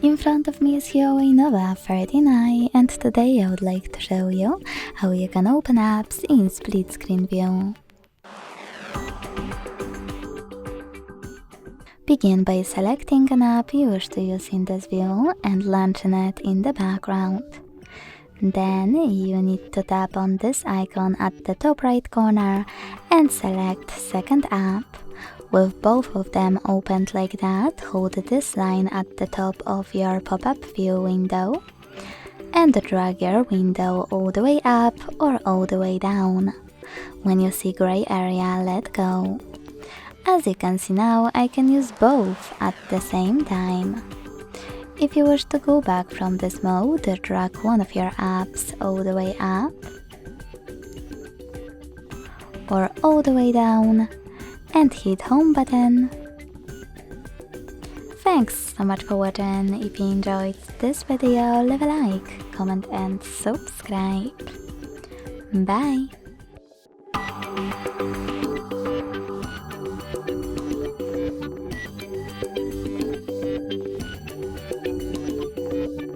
In front of me is Huawei Nova 39, and today I would like to show you how you can open apps in split screen view. Begin by selecting an app you wish to use in this view and launching it in the background. Then you need to tap on this icon at the top right corner and select second app. With both of them opened like that, hold this line at the top of your pop-up view window and drag your window all the way up or all the way down. When you see gray area, let go. As you can see now, I can use both at the same time. If you wish to go back from this mode, drag one of your apps all the way up or all the way down and hit home button. Thanks so much for watching. If you enjoyed this video, leave a like, comment and subscribe. Bye!